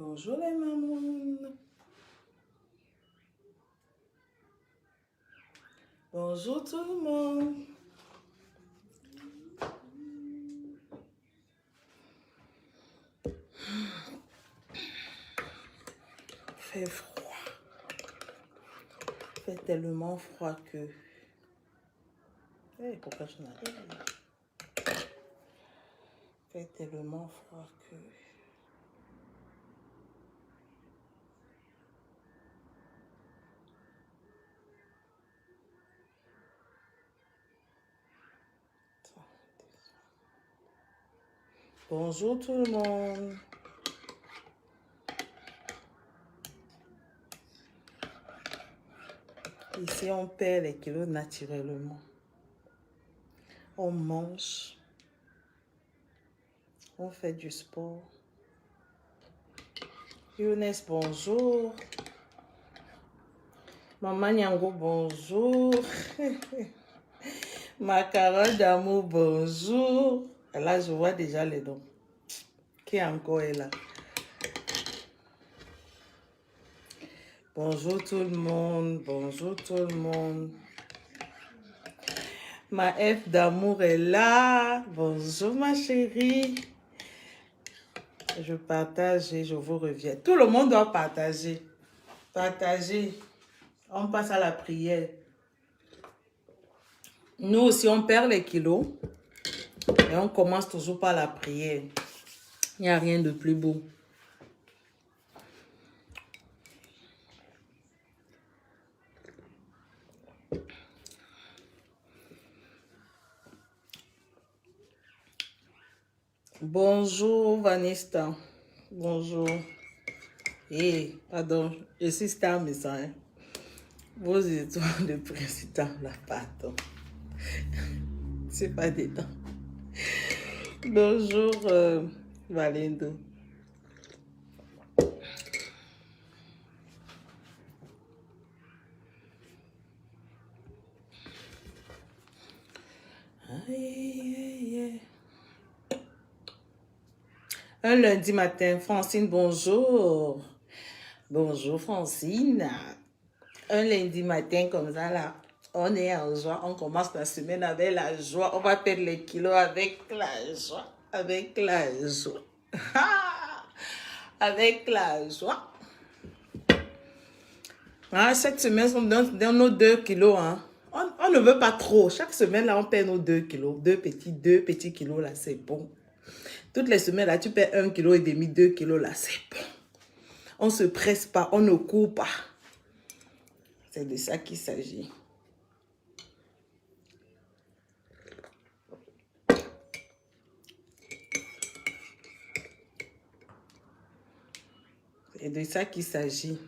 Bonjour les mamounes. Bonjour tout le monde. Fait froid. Fait tellement froid que... Hey, pourquoi je n'arrive pas? Fait tellement froid que... Bonjour tout le monde. Ici, on perd les kilos naturellement. On mange. On fait du sport. Younes, bonjour. Maman Nyango, bonjour. Ma carotte d'amour, bonjour. Là, je vois déjà les noms. Qui encore est là? Bonjour tout le monde. Bonjour tout le monde. Ma F d'amour est là. Bonjour ma chérie. Je partage et je vous reviens. Tout le monde doit partager. Partager. On passe à la prière. Nous aussi, on perd les kilos. Et on commence toujours par la prière. Il n'y a rien de plus beau. Bonjour Vanessa. Bonjour. Eh, pardon, je suis star message. Vos étoiles de président, là, pardon. C'est pas dedans. Bonjour Valendo. Un lundi matin, Francine, bonjour. Bonjour Francine. Un lundi matin comme ça là, on est en joie, on commence la semaine avec la joie, on va perdre les kilos avec la joie, avec la joie. Avec la joie. Ah, cette semaine, on donne nos 2 kilos. Hein. On ne veut pas trop. Chaque semaine, là, on perd nos 2 kilos. 2 petits kilos, là, c'est bon. Toutes les semaines, là, tu perds 1,5 kg, 2 kilos, là, c'est bon. On ne se presse pas, on ne court pas. C'est de ça qu'il s'agit. C'est de ça qu'il s'agit.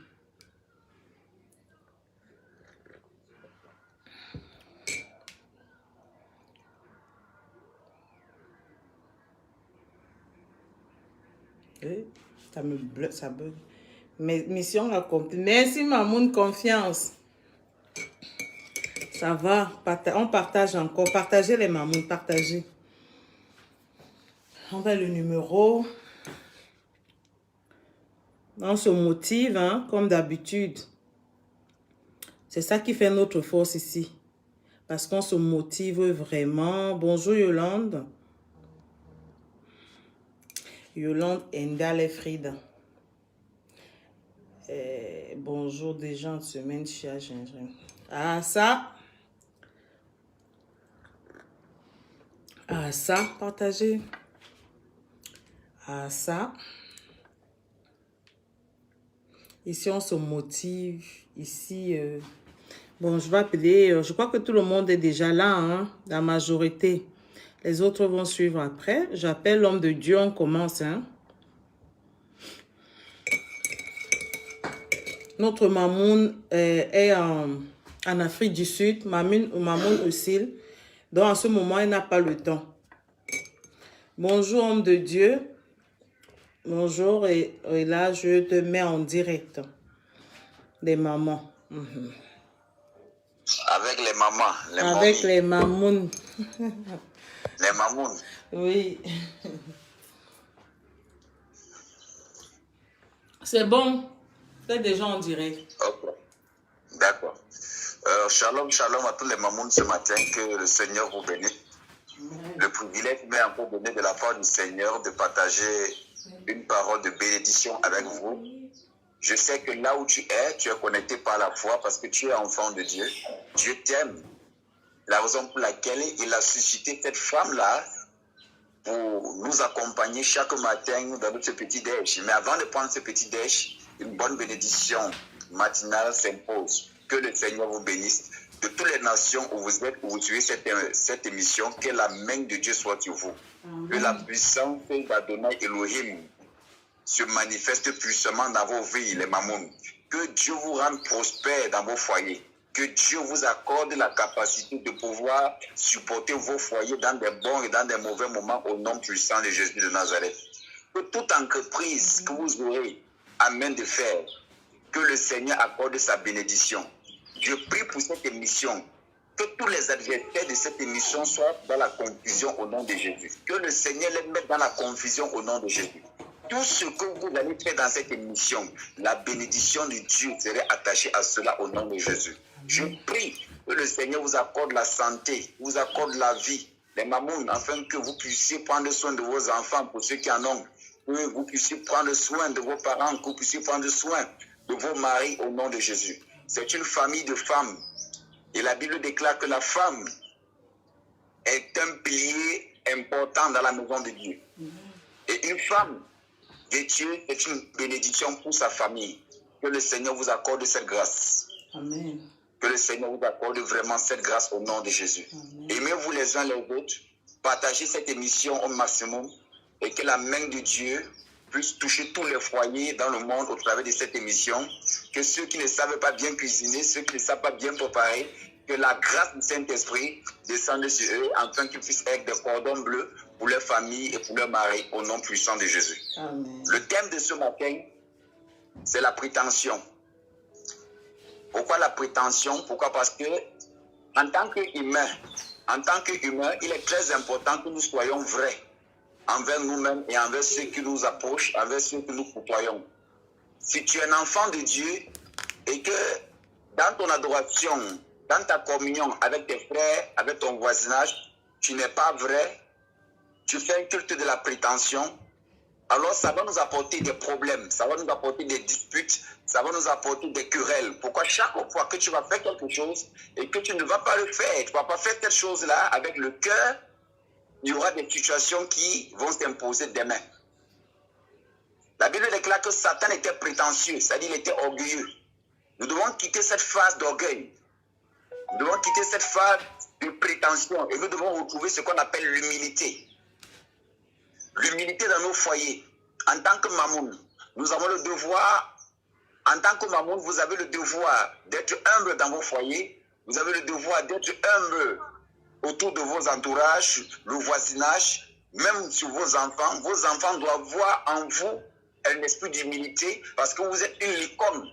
Ça me bloque, ça bug. Mais mission accomplie. Merci, maman, confiance. Ça va. On partage encore. Partagez les mamans, partagez. On va le numéro. On se motive, hein, comme d'habitude. C'est ça qui fait notre force ici. Parce qu'on se motive vraiment. Bonjour Yolande. Yolande Endale Frida. Bonjour des gens de semaine chez Gingerine. Ah ça. Ah ça, partagez. Ah ça. Ici, on se motive. Ici, bon, je vais appeler. Je crois que tout le monde est déjà là, hein, la majorité. Les autres vont suivre après. J'appelle l'homme de Dieu, on commence. Hein. Notre mamoun est en Afrique du Sud. Mamoun aussi. Donc, en ce moment, elle n'a pas le temps. Bonjour, homme de Dieu. Bonjour, et là, je te mets en direct. Des mamans. Avec les mamans. Avec les mamounes. Les mamounes. Oui. C'est bon. C'est déjà en direct. Ok, d'accord. Shalom, shalom à tous les mamans ce matin, que le Seigneur vous bénisse. Le privilège m'est encore donné de la part du Seigneur de partager une parole de bénédiction avec vous. Je sais que là où tu es connecté par la foi parce que tu es enfant de Dieu. Dieu t'aime. La raison pour laquelle il a suscité cette femme-là pour nous accompagner chaque matin dans notre petit déj. Mais avant de prendre ce petit déj, une bonne bénédiction matinale s'impose. Que le Seigneur vous bénisse. De toutes les nations où vous êtes, où vous suivez cette émission, que la main de Dieu soit sur vous. Amen. Que la puissance d'Adonai Elohim se manifeste puissamment dans vos vies, les mamans. Que Dieu vous rende prospère dans vos foyers. Que Dieu vous accorde la capacité de pouvoir supporter vos foyers dans des bons et dans des mauvais moments au nom puissant de Jésus de Nazareth. Que toute entreprise que vous aurez à main de faire, que le Seigneur accorde sa bénédiction. Je prie pour cette émission, que tous les adversaires de cette émission soient dans la confusion au nom de Jésus. Que le Seigneur les mette dans la confusion au nom de Jésus. Tout ce que vous allez faire dans cette émission, la bénédiction de Dieu serait attachée à cela au nom de Jésus. Je prie que le Seigneur vous accorde la santé, vous accorde la vie, les mamans, afin que vous puissiez prendre soin de vos enfants pour ceux qui en ont, que vous puissiez prendre soin de vos parents, que vous puissiez prendre soin de vos maris au nom de Jésus. C'est une famille de femmes. Et la Bible déclare que la femme est un pilier important dans la maison de Dieu. Et une femme de Dieu est une bénédiction pour sa famille. Que le Seigneur vous accorde cette grâce. Amen. Que le Seigneur vous accorde vraiment cette grâce au nom de Jésus. Aimez-vous les uns les autres. Partagez cette émission au maximum. Et que la main de Dieu puisse toucher tous les foyers dans le monde au travers de cette émission. Que ceux qui ne savent pas bien cuisiner, ceux qui ne savent pas bien préparer, que la grâce du Saint-Esprit descende sur eux afin qu'ils puissent être des cordons bleus pour leur famille et pour leur mari au nom puissant de Jésus. Amen. Le thème de ce matin, c'est la prétention. Pourquoi la prétention? Pourquoi? Parce que en tant qu'humain, il est très important que nous soyons vrais envers nous-mêmes et envers ceux qui nous approchent, envers ceux que nous côtoyons. Si tu es un enfant de Dieu et que dans ton adoration, dans ta communion avec tes frères, avec ton voisinage, tu n'es pas vrai, tu fais un culte de la prétention, alors ça va nous apporter des problèmes, ça va nous apporter des disputes, ça va nous apporter des querelles. Pourquoi chaque fois que tu vas faire quelque chose et que tu ne vas pas le faire, tu ne vas pas faire cette chose-là avec le cœur, il y aura des situations qui vont s'imposer demain. La Bible déclare que Satan était prétentieux, c'est-à-dire qu'il était orgueilleux. Nous devons quitter cette phase d'orgueil. Nous devons quitter cette phase de prétention et nous devons retrouver ce qu'on appelle l'humilité. L'humilité dans nos foyers. En tant que mamoun, nous avons le devoir, en tant que mamoun, vous avez le devoir d'être humble dans vos foyers. Vous avez le devoir d'être humble autour de vos entourages, le voisinage, même sur vos enfants. Vos enfants doivent voir en vous un esprit d'humilité parce que vous êtes une licorne.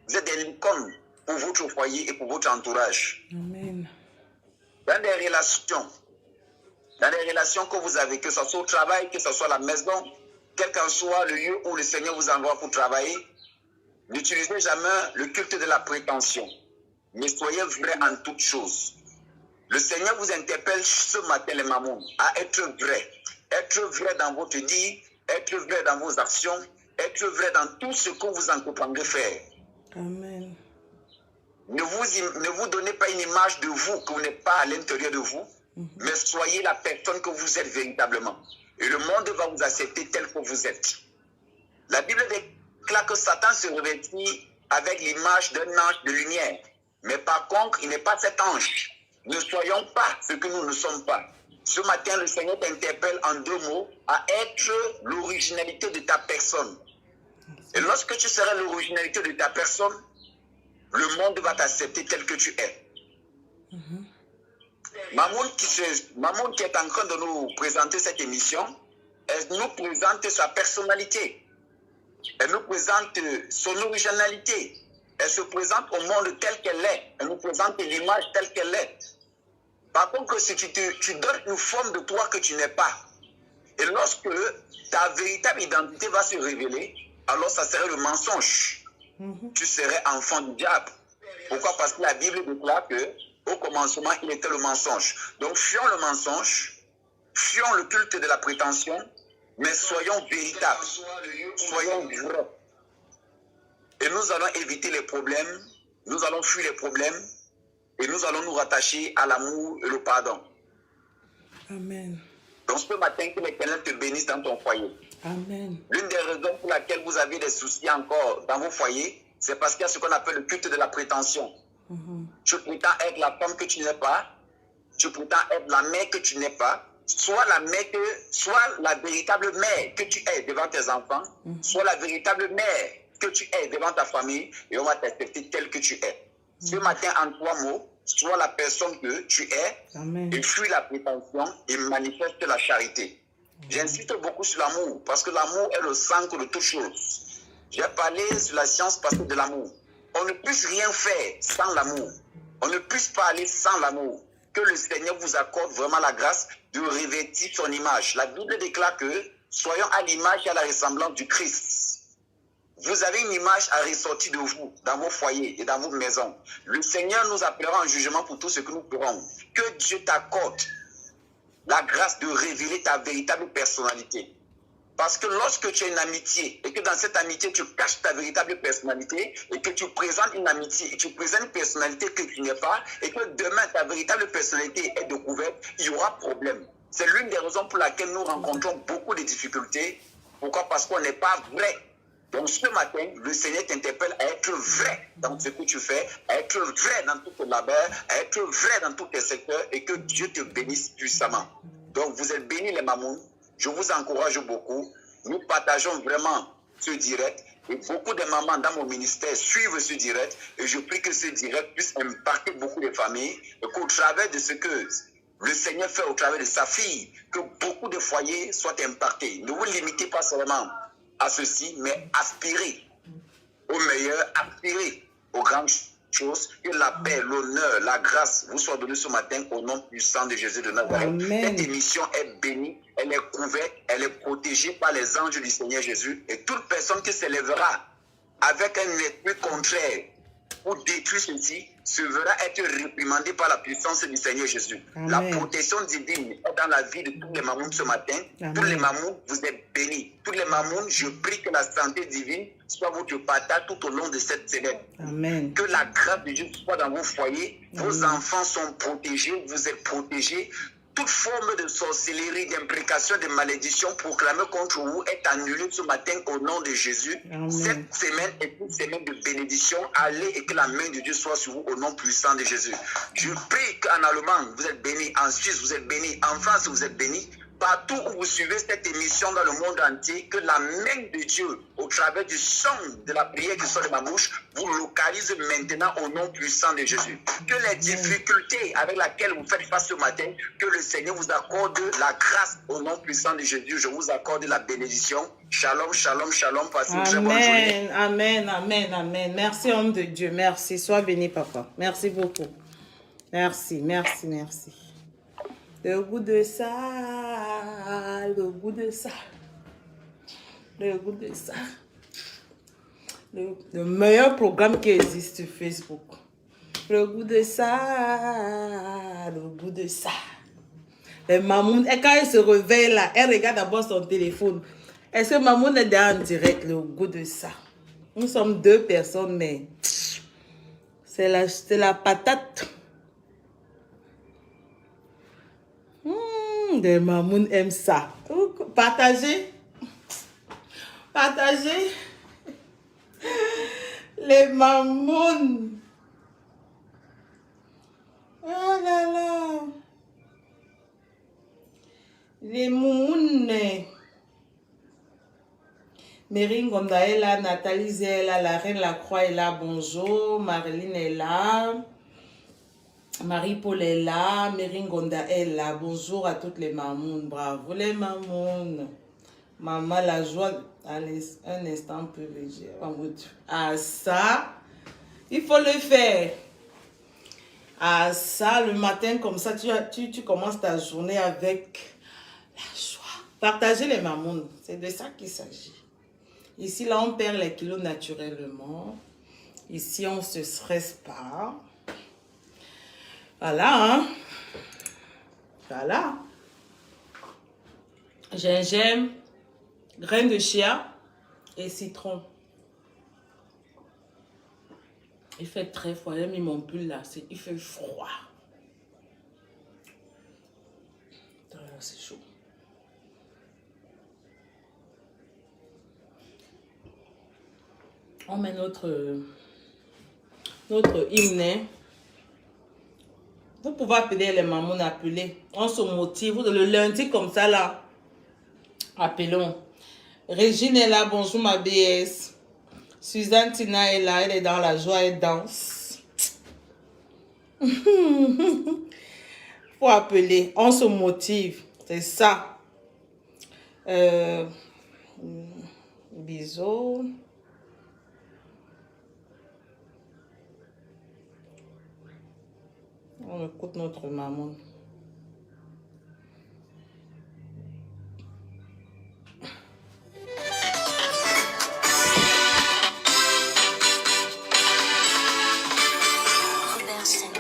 Vous êtes des licornes pour votre foyer et pour votre entourage. Amen. Dans des relations que vous avez, que ce soit au travail, que ce soit à la maison, quel qu'en soit le lieu où le Seigneur vous envoie pour travailler, n'utilisez jamais le culte de la prétention, mais soyez vrai en toutes choses. Le Seigneur vous interpelle ce matin, les mamans, à être vrai. Être vrai dans votre vie, être vrai dans vos actions, être vrai dans tout ce que vous entreprendrez faire. Amen. Ne vous donnez pas une image de vous que vous n'êtes pas à l'intérieur de vous, mais soyez la personne que vous êtes véritablement. Et le monde va vous accepter tel que vous êtes. La Bible déclare que Satan se revêtit avec l'image d'un ange de lumière. Mais par contre, il n'est pas cet ange. Ne soyons pas ce que nous ne sommes pas. Ce matin, le Seigneur t'interpelle en 2 mots à être l'originalité de ta personne. Et lorsque tu seras l'originalité de ta personne, le monde va t'accepter tel que tu es. Mamoun qui est en train de nous présenter cette émission, elle nous présente sa personnalité. Elle nous présente son originalité. Elle se présente au monde tel qu'elle est. Elle nous présente l'image telle qu'elle est. Par contre, si tu donnes une forme de toi que tu n'es pas, et lorsque ta véritable identité va se révéler, alors ça serait le mensonge. Tu serais enfant du diable. Pourquoi? Parce que la Bible déclare que au commencement, il était le mensonge. Donc, fuyons le mensonge, fuyons le culte de la prétention, mais soyons véritables, soyons vrais. Et nous allons éviter les problèmes, nous allons fuir les problèmes, et nous allons nous rattacher à l'amour et le pardon. Amen. Donc, ce matin, que l'Éternel te bénisse dans ton foyer. Amen. L'une des raisons pour laquelle vous avez des soucis encore dans vos foyers, c'est parce qu'il y a ce qu'on appelle le culte de la prétention. Tu prétends être la femme que tu n'es pas, tu prétends être la mère que tu n'es pas, soit la véritable mère que tu es devant tes enfants, soit la véritable mère que tu es devant ta famille, et on va t'accepter tel que tu es. Ce matin, en 3 mots, sois la personne que tu es. Amen. Et fuis la prétention et manifeste la charité. J'insiste beaucoup sur l'amour, parce que l'amour est le centre de toute chose. J'ai parlé sur la science parce que de l'amour. On ne peut rien faire sans l'amour. On ne peut pas aller sans l'amour. Que le Seigneur vous accorde vraiment la grâce de revêtir son image. La Bible déclare que soyons à l'image et à la ressemblance du Christ. Vous avez une image à ressortir de vous, dans vos foyers et dans vos maisons. Le Seigneur nous appellera en jugement pour tout ce que nous ferons. Que Dieu t'accorde la grâce de révéler ta véritable personnalité. Parce que lorsque tu as une amitié et que dans cette amitié tu caches ta véritable personnalité et que tu présentes une amitié et tu présentes une personnalité que tu n'es pas et que demain ta véritable personnalité est découverte, il y aura problème. C'est l'une des raisons pour laquelle nous rencontrons beaucoup de difficultés. Pourquoi? Parce qu'on n'est pas vrai. Donc ce matin, le Seigneur t'interpelle à être vrai dans ce que tu fais, à être vrai dans tout ton labeur, à être vrai dans tous tes secteurs et que Dieu te bénisse puissamment. Donc vous êtes bénis les mamouns. Je vous encourage beaucoup. Nous partageons vraiment ce direct. Et beaucoup de mamans dans mon ministère suivent ce direct. Et je prie que ce direct puisse impacter beaucoup de familles. Et qu'au travers de ce que le Seigneur fait au travers de sa fille, que beaucoup de foyers soient impactés. Ne vous limitez pas seulement à ceci, mais aspirez au meilleur, aspirez aux grandes choses. Que la paix, l'honneur, la grâce vous soient donnés ce matin au nom puissant de Jésus de Nazareth. Cette émission est bénie, elle est couverte, elle est protégée par les anges du Seigneur Jésus. Et toute personne qui s'élèvera avec un esprit contraire pour détruire ceci se verra être réprimandée par la puissance du Seigneur Jésus. Amen. La protection divine est dans la vie de tous les mamouns ce matin. Amen. Tous les mamouns, vous êtes bénis. Tous les mamouns, je prie que la santé divine soit votre partage tout au long de cette semaine. Amen. Que la grâce de Dieu soit dans vos foyers. Amen. Vos enfants sont protégés, vous êtes protégés. Toute forme de sorcellerie, d'imprécation, de malédiction proclamée contre vous est annulée ce matin au nom de Jésus. Amen. Cette semaine est une semaine de bénédiction. Allez et que la main de Dieu soit sur vous au nom puissant de Jésus. Je prie qu'en Allemagne, vous êtes bénis. En Suisse, vous êtes bénis. En France, vous êtes bénis. Partout où vous suivez cette émission dans le monde entier, que la main de Dieu, au travers du son de la prière qui sort de ma bouche, vous localise maintenant au nom puissant de Jésus. Que les difficultés avec lesquelles vous faites face ce matin, que le Seigneur vous accorde la grâce au nom puissant de Jésus. Je vous accorde la bénédiction. Shalom, shalom, shalom. Passez une très bonne journée. Amen, amen, amen. Merci, homme de Dieu. Merci. Sois béni, papa. Merci beaucoup. Merci, merci, merci. Le goût de ça, le goût de ça, le goût de ça. Le meilleur programme qui existe sur Facebook. Le goût de ça, le goût de ça. Les mamounes, et quand elle se réveille là, elle regarde d'abord son téléphone. Est-ce que mamoun est déjà en direct, le goût de ça? Nous sommes 2 personnes, mais c'est la patate. Les mamounes aiment ça. Partagez. Partagez. Les mamounes. Oh là là. Les mamounes. Mérine Gonda est là. Nathalie Zé est là. La Reine Lacroix est là. Bonjour. Marilyn est là. Marie-Paul est là, Meringonda est là. Bonjour à toutes les mamounes. Bravo les mamounes. Maman, la joie. Allez, un instant peu léger. Ah ça, il faut le faire. Ah ça, le matin comme ça, tu commences ta journée avec la joie. Partagez les mamounes. C'est de ça qu'il s'agit. Ici, là, on perd les kilos naturellement. Ici, on ne se stresse pas. Voilà, hein. Voilà. Gingembre, graines de chia et citron. Il fait très froid. J'ai mis mon pull là. Il fait froid. C'est chaud. On met notre hymne. Vous pouvez appeler les mamans, appeler. On se motive. Le lundi comme ça là. Appelons. Régine est là. Bonjour ma BS. Suzanne Tina est là. Elle est dans la joie. Elle danse. Faut appeler. On se motive. C'est ça. Bisous. On écoute notre maman.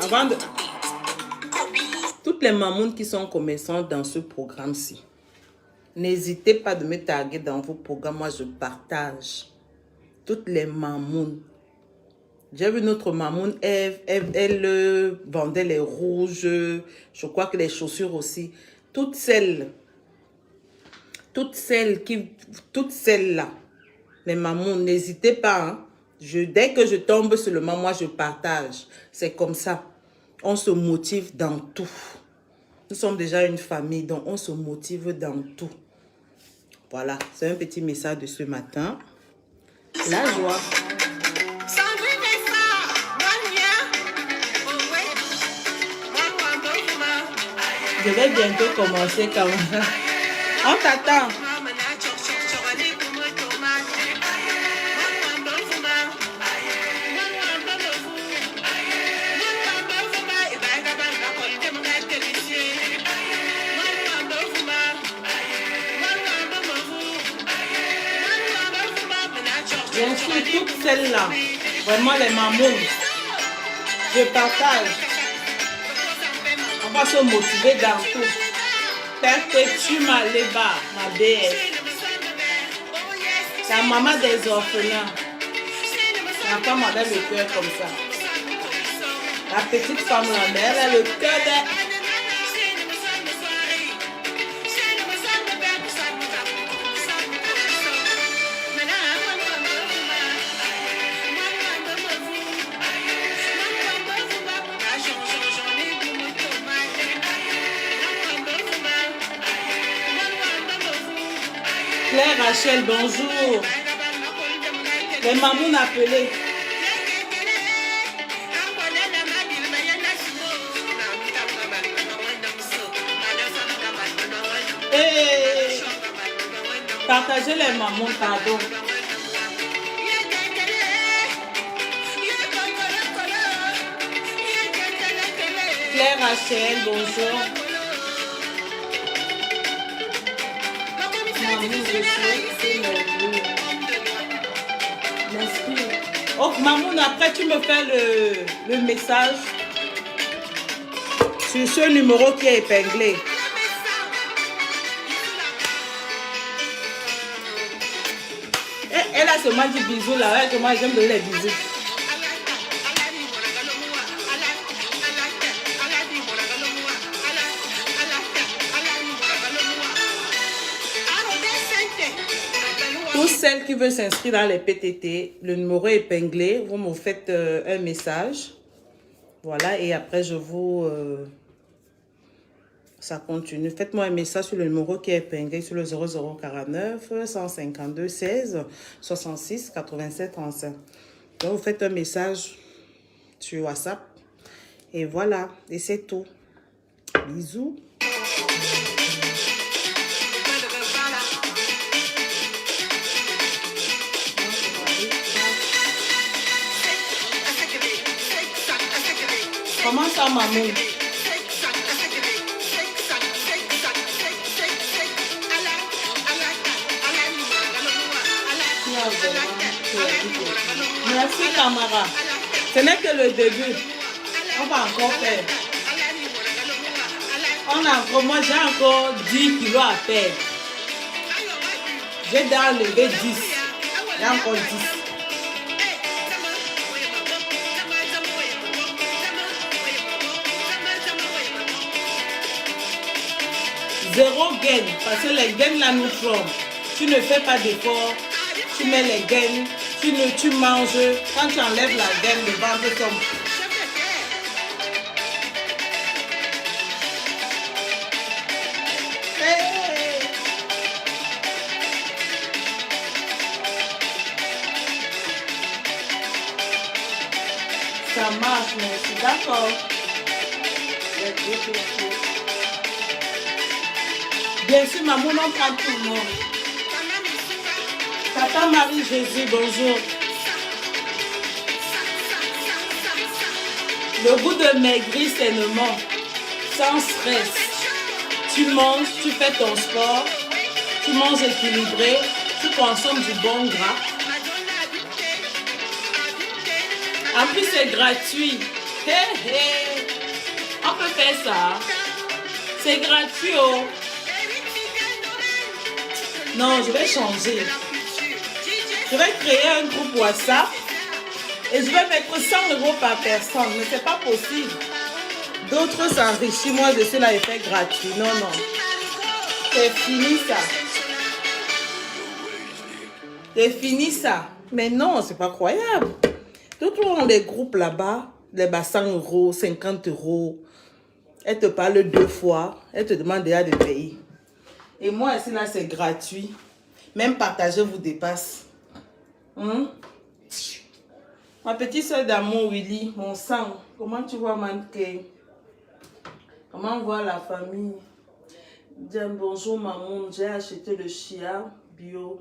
Avant de... Toutes les mamans qui sont commerçantes dans ce programme-ci, n'hésitez pas de me taguer dans vos programmes. Moi, je partage. Toutes les mamans. J'ai vu notre mamoun, elle vendait les rouges, je crois que les chaussures aussi. Toutes celles là, les mamouns, n'hésitez pas. Hein. Dès que je tombe seulement, moi je partage. C'est comme ça. On se motive dans tout. Nous sommes déjà une famille, donc on se motive dans tout. Voilà, c'est un petit message de ce matin. La joie. Je vais bientôt commencer comme ça. On t'attend. Bien sûr, toutes celles-là, vraiment les mamans, je partage. On va se motiver dans tout. Perpétue ma léba, ma BS. La maman des orphelins. La femme avec le cœur comme ça. La petite femme là, elle a le cœur de... Claire Rachel, bonjour. Les mamans appelées. Hey. Partagez les mamans, pardon. Claire Rachel, bonjour. Oh, maman, après tu me fais le message sur ce numéro qui est épinglé. Elle a seulement dit bisous là, que moi j'aime donner les bisous. Toutes celles qui veulent s'inscrire dans les PTT, le numéro est épinglé, vous me faites un message. Voilà, et après je vous... ça continue. Faites-moi un message sur le numéro qui est épinglé sur le 0049 152 16 66 87 35. Donc vous faites un message sur WhatsApp. Et voilà, et c'est tout. Bisous. Comment ça, maman? vraiment merci, camarade. Ce n'est que le début. On va encore faire. Moi, j'ai encore 10 kilos à perdre. J'ai déjà enlevé 10. J'ai encore 10. Zéro gain, parce que les gains là nous trompent. Tu ne fais pas d'effort, tu mets les gains, tu manges. Quand tu enlèves la gain, le ventre tombe. Ça marche, merci, d'accord. Bien sûr, maman, on prend tout le monde. Tata Marie-Jésus, bonjour. Le goût de maigrir sainement, sans stress. Tu manges, tu fais ton sport, tu manges équilibré, tu consommes du bon gras. En plus, c'est gratuit. Hey, hey. On peut faire ça. C'est gratuit, oh. Non, je vais changer. Je vais créer un groupe WhatsApp et je vais mettre 100 € par personne. Mais c'est pas possible. D'autres s'enrichissent. Moi, je suis là et fais gratuit. Non, non. C'est fini ça. C'est fini ça. Mais non, c'est pas croyable. D'autres ont des groupes là-bas, les 100 €, 50 €. Elle te parle 2 fois. Elle te demande déjà de payer. Et moi, ici, là, c'est gratuit. Même partager vous dépasse. Ma petite soeur d'amour, Willy, mon sang. Comment tu vois, Manke? Comment voit la famille? Diane, bonjour, maman. J'ai acheté le chia bio.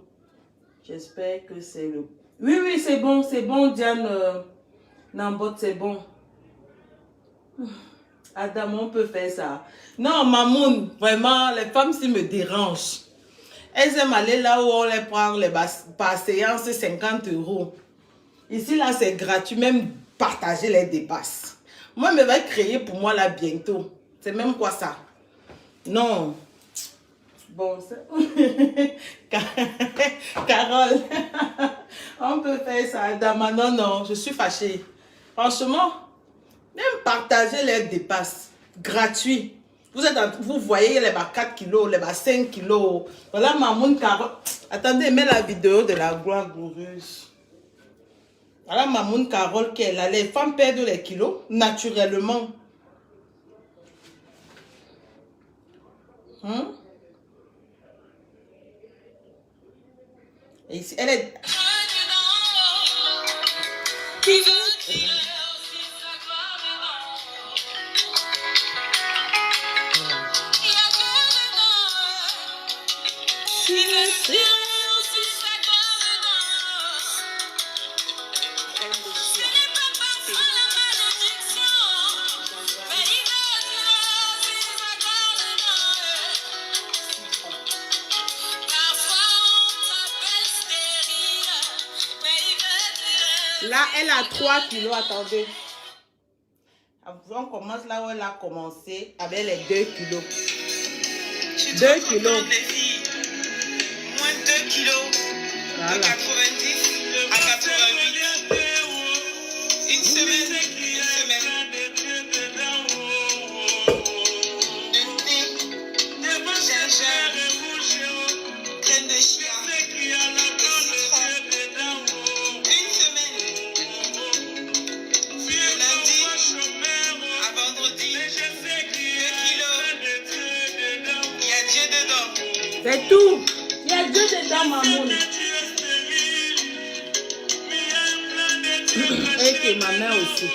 J'espère que c'est le... Oui, c'est bon, Diane. Nambot, c'est bon. Adam, on peut faire ça. Non, Mamoun, vraiment, les femmes, si me dérangent. Elles aiment aller là où on les prend par séance, 50 €. Ici, là, c'est gratuit, même partager les dépasses. Moi, je vais créer pour moi, là, bientôt. C'est même quoi ça? Non. Bon, c'est... Carole, on peut faire ça, Adam. Non, non, je suis fâchée. Franchement, même partager les dépasses, gratuit. Vous voyez les 4 kilos, les 5 kilos. Voilà Mamoun Carole. Attendez, mets la vidéo de la gloire glorieuse. Voilà Mamoun Carole qui est là. Les femmes perdent les kilos naturellement. Et ici, elle est... Là, elle a 3 kilos, attendez. On commence là où elle a commencé avec les 2 kilos. 2 kilos. Moins 2 kilos. Voilà. De 90 à 88. Une semaine. De thé, gingembre, graines de chia et citron. Une semaine. De lundi à vendredi. 2 kilos. Il y a Dieu dedans. C'est tout. Il y a Dieu dedans, Mamoun. Et que ma mère aussi.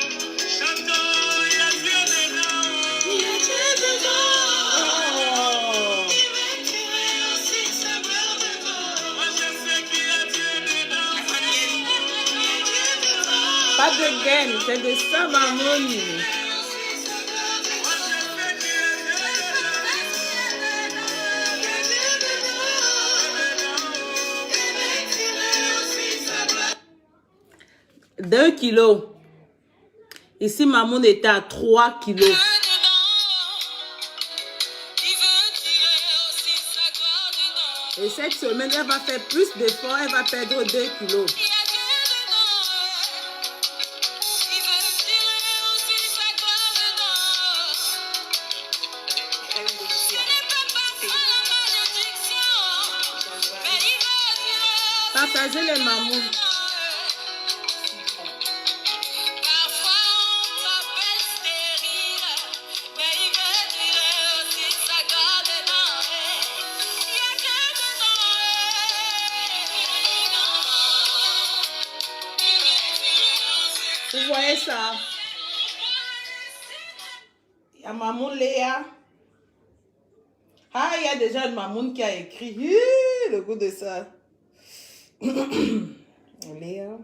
Pas de gain, c'est de ça, Mamoun. 2 kilos. Ici, Mamoun était à 3 kilos. Et cette semaine, elle va faire plus d'efforts. Elle va perdre 2 kilos. Partagez les mamous. Vous voyez ça? Il y a Mamoun Léa. Ah, il y a déjà une Mamoun qui a écrit. Le goût de ça. Léa.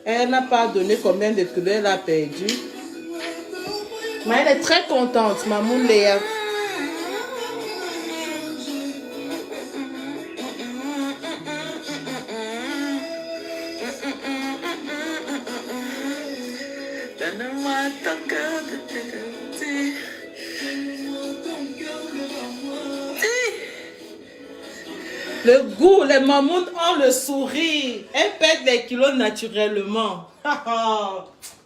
Elle n'a pas donné combien de kilos elle a perdu. Mais elle est très contente, Mamoun Léa. Le goût, les mamounes ont le sourire. Elles perdent les kilos naturellement.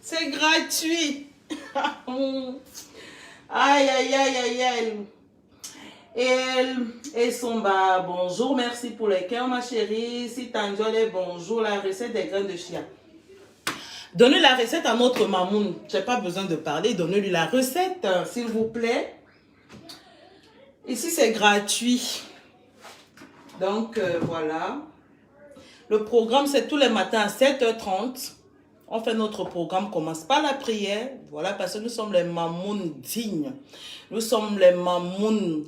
C'est gratuit. Aïe, aïe, aïe, aïe, aïe. Et Somba, bonjour, merci pour les cœurs, ma chérie. Si Tanjole, bonjour, la recette des graines de chia. Donnez la recette à notre mamoun. Je n'ai pas besoin de parler. Donnez-lui la recette, s'il vous plaît. Ici, c'est gratuit. Donc, voilà. Le programme, c'est tous les matins à 7h30. On fait notre programme, commence par la prière. Voilà, parce que nous sommes les mamouns dignes. Nous sommes les mamouns...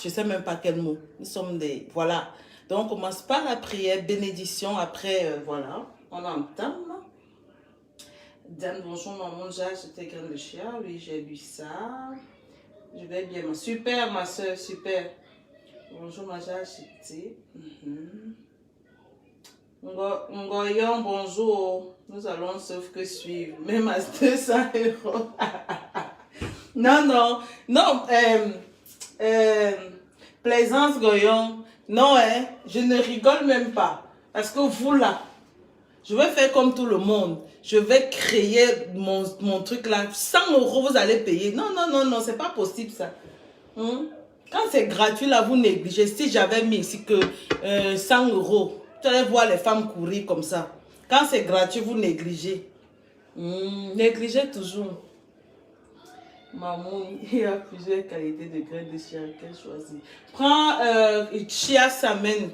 Je ne sais même pas quel mot. Nous sommes des... Voilà. Donc, on commence par la prière, bénédiction. Après, voilà, on entame. Dan, bonjour, maman, j'ai acheté graines de chia. Oui, j'ai lu ça. Je vais bien. Super, ma soeur, super. Bonjour, ma j'ai acheté. Ngoyon, bonjour. Nous allons sauf que suivre. Même à 200 €. Non, non, non. Plaisance, Goyon. Non, hein, je ne rigole même pas. Parce que vous, là, je vais faire comme tout le monde. Je vais créer mon truc là. 100 €, vous allez payer. Non, non, non, non, c'est pas possible ça. Quand c'est gratuit là, vous négligez. Si j'avais mis ici que 100 €, tu allais voir les femmes courir comme ça. Quand c'est gratuit, vous négligez. Négligez toujours. Maman, il y a plusieurs qualités de graines de chia. Quelle choisir? Prends chia samen.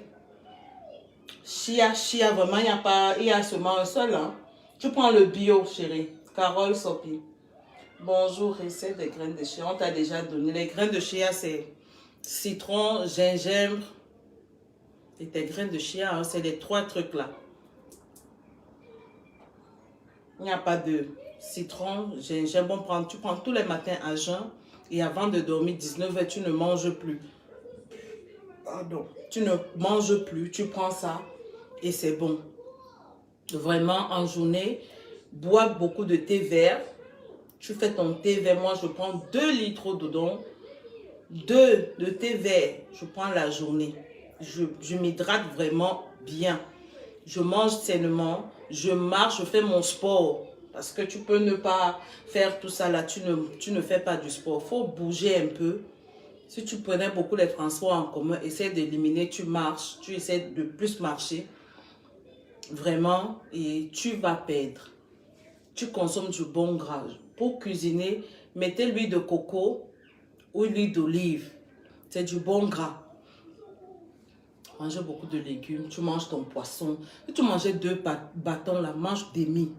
Chia, vraiment, il y a seulement un seul. Hein. Tu prends le bio, chérie. Carole Sopi. Bonjour, recette des graines de chia. On t'a déjà donné. Les graines de chia, c'est citron, gingembre et tes graines de chia. Hein, c'est les 3 trucs là. Il n'y a pas de citron, gingembre. Tu prends tous les matins à jeun et avant de dormir, 19 h, tu ne manges plus. Pardon. Tu ne manges plus, tu prends ça et c'est bon. Vraiment, en journée, bois beaucoup de thé vert. Tu fais ton thé vert. Moi, je prends 2 litres dedans. 2 de thé vert. Je prends la journée. Je m'hydrate vraiment bien. Je mange sainement. Je marche, je fais mon sport. Parce que tu peux ne pas faire tout ça là. Tu ne fais pas du sport. Il faut bouger un peu. Si tu prenais beaucoup les transports en commun, essaie d'éliminer, tu marches. Tu essaies de plus marcher. Vraiment. Et tu vas perdre. Tu consommes du bon gras. Pour cuisiner, mettez l'huile de coco ou l'huile d'olive. C'est du bon gras. Mangez beaucoup de légumes. Tu manges ton poisson. Si tu mangeais 2 bâtons, là, mange demi.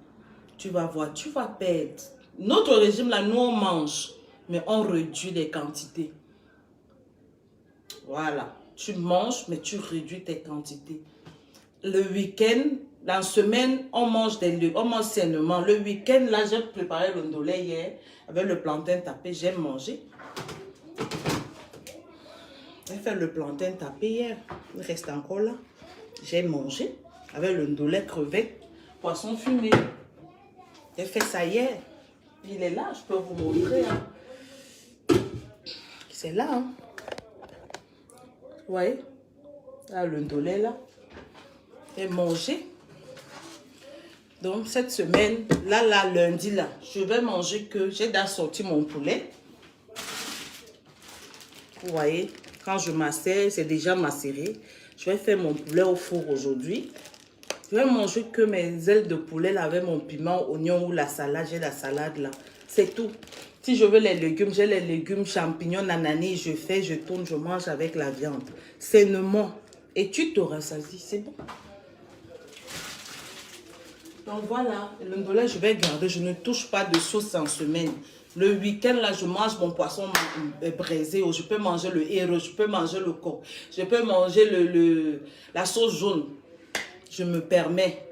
Tu vas voir, tu vas perdre. Notre régime, là, nous, on mange. Mais on réduit les quantités. Voilà. Tu manges, mais tu réduis tes quantités. Le week-end, la semaine, on mange des légumes, on mange sainement. Le week-end, là, j'ai préparé le ndolé hier avec le plantain tapé. J'aime manger. J'ai fait le plantain tapé hier. Il reste encore là. J'ai mangé avec le ndolé crevette, poisson fumé. J'ai fait ça hier. Il est là, je peux vous montrer. Hein. C'est là. Hein. Vous voyez? Là, le ndolé là. J'ai mangé. Donc, cette semaine, là, lundi, là, je vais manger que... J'ai déjà sorti mon poulet. Vous voyez? Quand je macère, c'est déjà macéré. Je vais faire mon poulet au four aujourd'hui. Je vais manger que mes ailes de poulet là, avec mon piment, oignon ou la salade. J'ai la salade là. C'est tout. Si je veux les légumes, j'ai les légumes, champignons, nanani. Je fais, je tourne, je mange avec la viande. Sainement. Et tu te rassasies. C'est bon. Donc voilà. Le ndolé, je vais garder. Je ne touche pas de sauce en semaine. Le week-end, là, je mange mon poisson braisé. Je peux manger le héros, je peux manger le coq. Je peux manger la sauce jaune. Je me permets.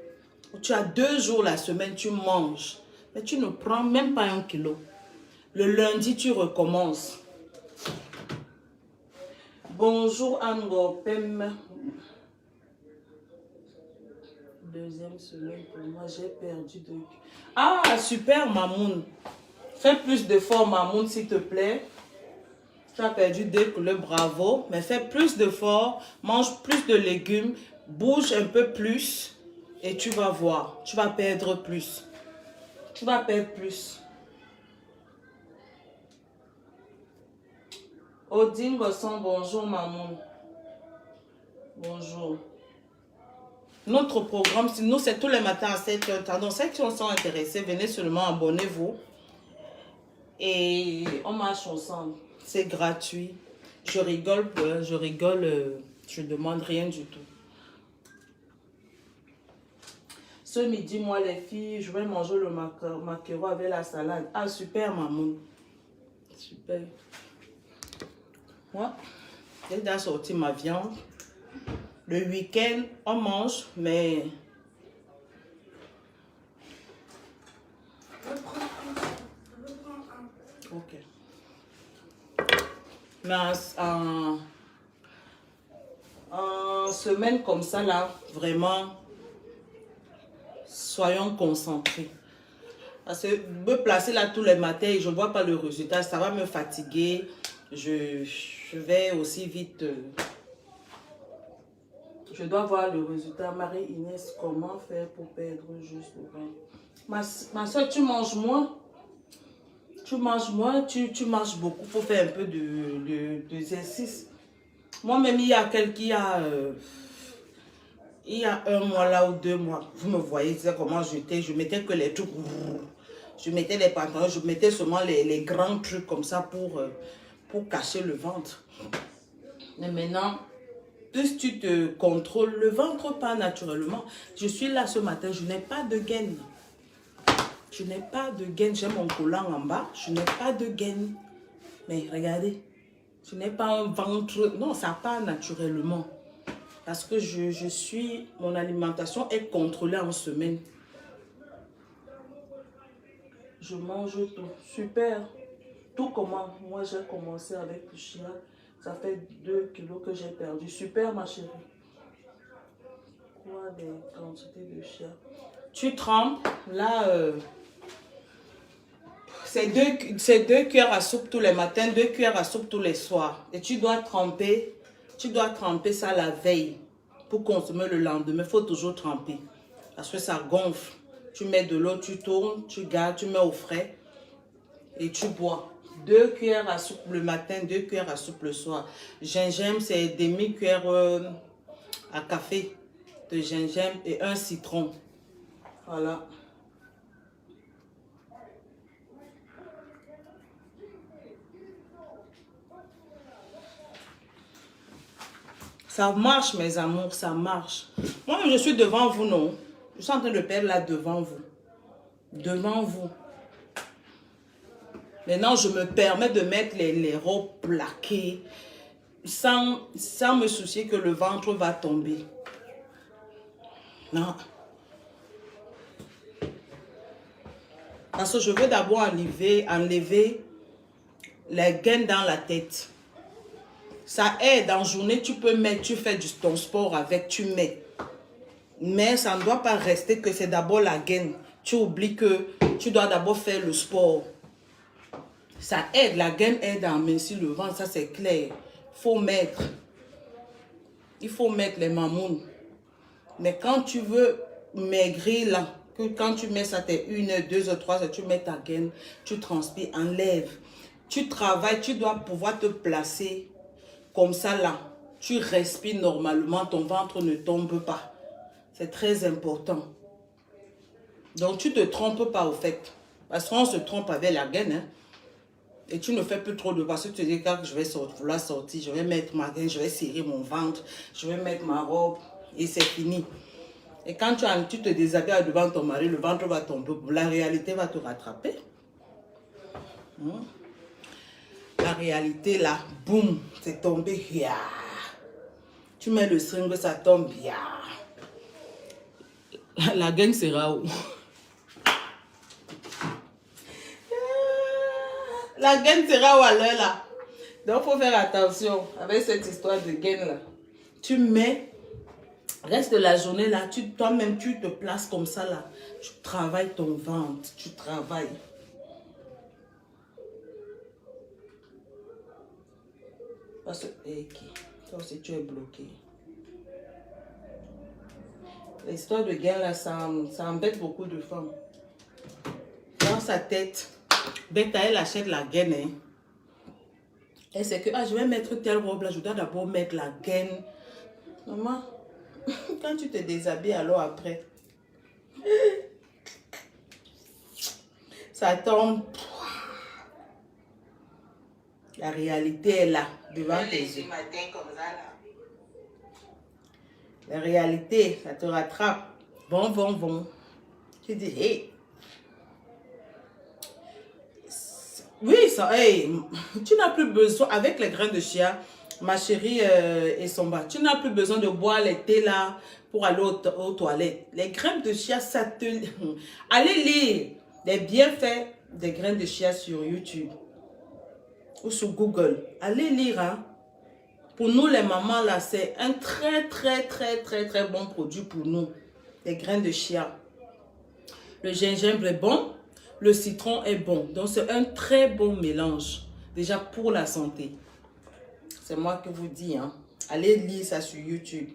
Tu as 2 jours la semaine, tu manges. Mais tu ne prends même pas 1 kilo. Le lundi, tu recommences. Bonjour Anne Gopem. 2e semaine pour moi, j'ai perdu 2 kilos. Ah, super Mamoun. Fais plus d'efforts, Mamoun, s'il te plaît. Tu as perdu 2 kilos, bravo. Mais fais plus d'efforts, mange plus de légumes, bouge un peu plus et tu vas voir. Tu vas perdre plus. Tu vas perdre plus. Odine Gosson, bonjour, Mamoun. Bonjour. Notre programme, nous, c'est tous les matins à 7h. Donc, ceux qui sont intéressés, venez seulement, abonnez-vous. Et on marche ensemble. C'est gratuit. Je rigole, je ne demande rien du tout. Ce midi, moi, les filles, je vais manger le maquereau avec la salade. Ah, super, maman. Super. Moi, j'ai déjà sorti ma viande. Le week-end, on mange, mais... Ok. Mais en semaine comme ça, là, vraiment, soyons concentrés. Parce que me placer là tous les matins et je ne vois pas le résultat, ça va me fatiguer. Je vais aussi vite... je dois voir le résultat. Marie-Inès, comment faire pour perdre juste le ventre? Ma soeur, tu manges moins. Tu manges moins, tu marches beaucoup pour faire un peu d'exercice. Moi-même, il y a quelqu'un il y a 1 mois là ou 2 mois, vous me voyez, c'est comment j'étais. Je mettais que les trucs. Je mettais les pantalons, je mettais seulement les grands trucs comme ça pour cacher le ventre. Mais maintenant, plus tu te contrôles, le ventre part naturellement. Je suis là ce matin, je n'ai pas de gaine. Je n'ai pas de gaine, j'ai mon collant en bas, je n'ai pas de gaine. Mais regardez, je n'ai pas un ventre, non, ça part naturellement. Parce que mon alimentation est contrôlée en semaine. Je mange tout, super. Tout comment, moi j'ai commencé avec le chia, ça fait 2 kilos que j'ai perdu. Super ma chérie. Quoi des quantités de chia? Tu trempes, là... c'est 2 cuillères à soupe tous les matins, 2 cuillères à soupe tous les soirs. Et tu dois tremper ça la veille pour consommer le lendemain. Il faut toujours tremper parce que ça gonfle. Tu mets de l'eau, tu tournes, tu gardes, tu mets au frais et tu bois. 2 cuillères à soupe le matin, 2 cuillères à soupe le soir. Gingembre, c'est demi-cuillère à café de gingembre et 1 citron. Voilà. Ça marche, mes amours, ça marche. Moi, je suis devant vous, non? Je suis en train de perdre là devant vous. Devant vous. Maintenant, je me permets de mettre les robes plaquées sans me soucier que le ventre va tomber. Non. Parce que je veux d'abord enlever les gaines dans la tête. Ça aide en journée, tu peux mettre, tu fais ton sport avec, tu mets. Mais ça ne doit pas rester que c'est d'abord la gaine. Tu oublies que tu dois d'abord faire le sport. Ça aide, la gaine aide à amincir le ventre, ça c'est clair. Il faut mettre les mamounes. Mais quand tu veux maigrir là, que quand tu mets ça, t'es 1 heure, 2 heures, 3 heures, tu mets ta gaine, tu transpires, enlève. Tu travailles, tu dois pouvoir te placer comme ça là. Tu respires normalement, ton ventre ne tombe pas. C'est très important. Donc tu ne te trompes pas au fait. Parce qu'on se trompe avec la gaine. Hein. Et tu ne fais plus trop de parce que tu te dis quand je vais vouloir sortir, je vais mettre ma gaine, je vais serrer mon ventre, je vais mettre ma robe et c'est fini. Et quand tu te déshabilles devant ton mari, le ventre va tomber. La réalité va te rattraper. La réalité là, boum, c'est tombé. Yeah. Tu mets le string, ça tombe. Yeah. La gaine sera où? La gaine sera où à l'heure là? Donc il faut faire attention avec cette histoire de gaine là. Tu mets, reste de la journée là, toi-même tu te places comme ça là. Tu travailles ton ventre, tu travailles. Parce que, toi aussi tu es bloqué. L'histoire de gaine là, ça embête beaucoup de femmes. Dans sa tête, Beta, elle achète la gaine. Hein. Et c'est que, je vais mettre telle robe là, je dois d'abord mettre la gaine. Maman, quand tu te déshabilles, alors après, ça tombe. La réalité est là, devant tes yeux. La réalité, ça te rattrape. Bon. Tu dis, hey. Oui, ça, hey, tu n'as plus besoin, avec les grains de chia, ma chérie et son bas, tu n'as plus besoin de boire les thés là pour aller aux toilettes. Les graines de chia, ça te... Allez lire les bienfaits des graines de chia sur YouTube ou sur Google. Allez lire, hein. Pour nous les mamans là, c'est un très bon produit pour nous. Les graines de chia. Le gingembre est bon. Le citron est bon. Donc, c'est un très bon mélange. Déjà pour la santé. C'est moi qui vous dis. Hein. Allez lire ça sur YouTube.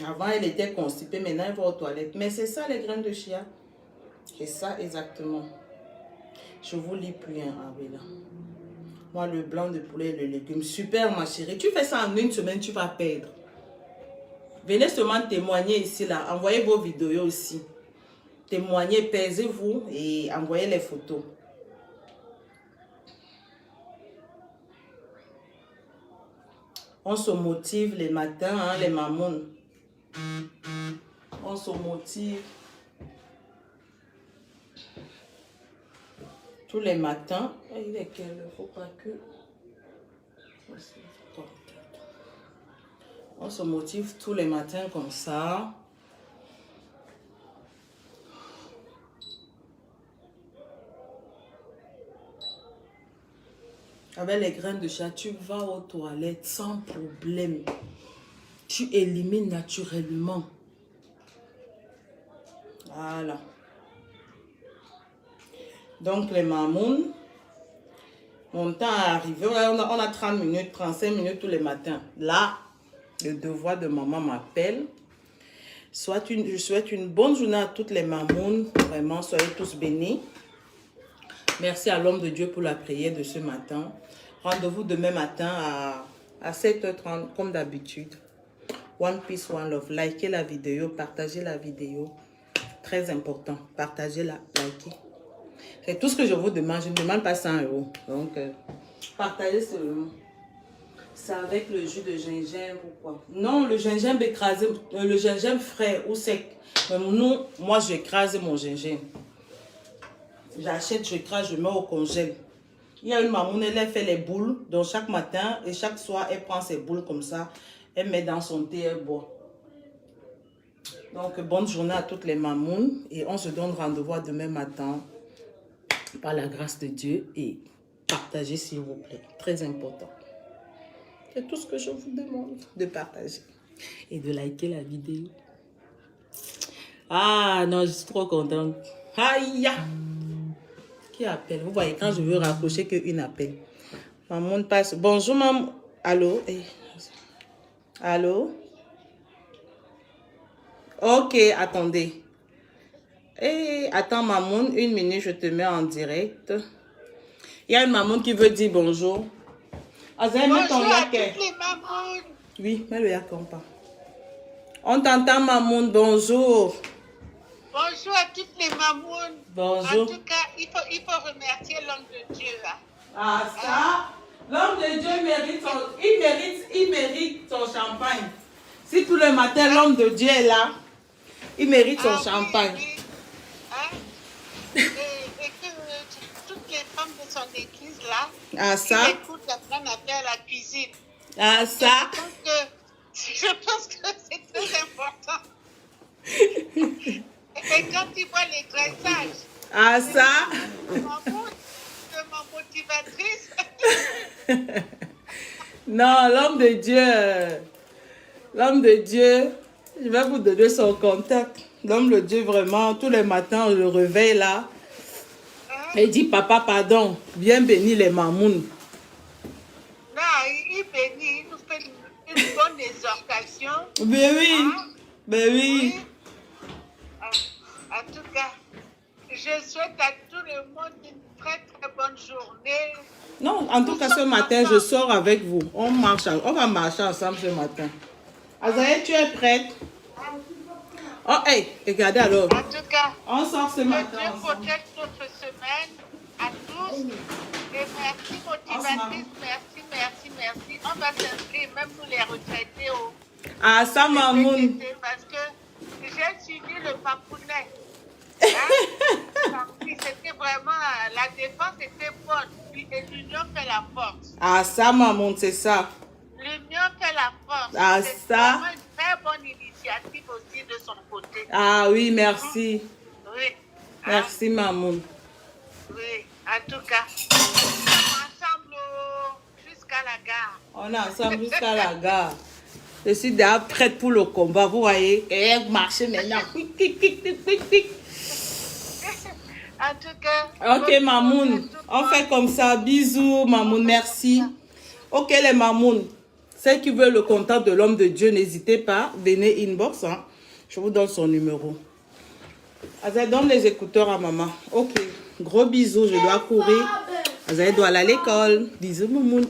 Avant, elle était constipée. Maintenant, elle va aux toilettes. Mais c'est ça, les graines de chia. C'est ça exactement. Je vous lis plus. Hein. Ah oui, là. Moi, le blanc de poulet et le légume. Super, ma chérie. Tu fais ça en une semaine, tu vas perdre. Venez seulement témoigner ici, là. Envoyez vos vidéos aussi. Témoignez, pesez-vous et envoyez les photos. On se motive les matins, hein, les mamounes. On se motive. Tous les matins. Il est quel? Il ne faut pas que... On se motive tous les matins comme ça. Avec les graines de chia, tu vas aux toilettes sans problème. Tu élimines naturellement. Voilà. Donc les mamounes, mon temps est arrivé. On a 30 minutes, 35 minutes tous les matins. Là, le devoir de maman m'appelle. Je souhaite une bonne journée à toutes les mamounes. Vraiment, soyez tous bénis. Merci à l'homme de Dieu pour la prière de ce matin. Rendez-vous demain matin à 7h30 comme d'habitude. One Peace, One Love. Likez la vidéo, partagez la vidéo. Très important. Partagez-la, likez. C'est tout ce que je vous demande. Je ne demande pas 100 €. Donc, partagez seulement. C'est avec le jus de gingembre ou quoi? Non, le gingembre écrasé, le gingembre frais ou sec. Mais nous, moi, j'écrase mon gingembre. J'achète, j'écrase, je mets au congèle. Il y a une mamoune, elle fait les boules. Donc, chaque matin et chaque soir, elle prend ses boules comme ça. Elle met dans son thé, elle boit. Donc, bonne journée à toutes les mamounes. Et on se donne rendez-vous demain matin. Par la grâce de Dieu. Et partagez s'il vous plaît. Très important. C'est tout ce que je vous demande, de partager et de liker la vidéo. Ah non, je suis trop contente. Aïe! Qui appelle? Vous voyez, quand je veux raccrocher, qu'une appelle. Maman passe. Bonjour, maman. Allô? Allô? Ok, attendez. Attends, maman, une minute, je te mets en direct. Il y a une maman qui veut dire bonjour. Bonjour à toutes les mamans. Oui, mets le yak en pas. On t'entend, maman, bonjour. Bonjour à toutes les mamans. Bonjour. En tout cas, il faut remercier l'homme de Dieu. Hein. Ah, ça, l'homme de Dieu mérite son champagne. Si tout le matin, l'homme de Dieu est là, il mérite son champagne. Oui. Hein? Et que toutes les femmes de son église là, Ah, ça. qui écoutent apprendre à faire la cuisine. Ah, ça. Je pense que c'est très important. Et quand tu vois les dressages. Ah, ça. C'est ma motivatrice. Non, l'homme de Dieu. L'homme de Dieu, je vais vous donner son contact. L'homme de Dieu, vraiment, tous les matins, on le réveille là. Il dit, papa, pardon, viens bénir les mamounes. Non, il bénit, il nous fait une bonne exhortation. Ben oui, Hein? ben oui. En tout cas, je souhaite à tout le monde une très très bonne journée. Non, en tout cas, ce matin, je sors avec vous. On va marcher ensemble ce matin. Azaël, tu es prête? Oh, hey, regardez alors. En tout cas, On sort ce que matin Dieu ensemble. protège notre semaine à tous. Et merci motivatrice, merci. On va s'inscrire, même nous les retraités au Ah, ça, mamoun. PTT, parce que j'ai suivi le papounet. Hein? C'était vraiment, la défense était bonne. Et l'union fait la force. Ah, ça, mamoun, c'est ça. L'union fait la force. Ah, c'est ça. vraiment une très bonne initiative aussi de son côté. Ah oui, merci. Oui. Hein? Merci, mamoun. Oui, en tout cas, on est ensemble jusqu'à la gare. On est ensemble jusqu'à la gare. Je suis déjà prête pour le combat, vous voyez. Et elle marche maintenant. Quic, quic, quic, quic, quic, quic. En tout cas. Ok, mamoun. On fait comme ça. Bisous, mamoun. Merci. Ok, les mamounes. Celles qui veulent le contact de l'homme de Dieu, n'hésitez pas. Venez inbox. Hein. Je vous donne son numéro. Azaï, donne les écouteurs à maman. Ok. Gros bisous. Je dois courir. Azaï doit aller à l'école. Bisous, mamoun.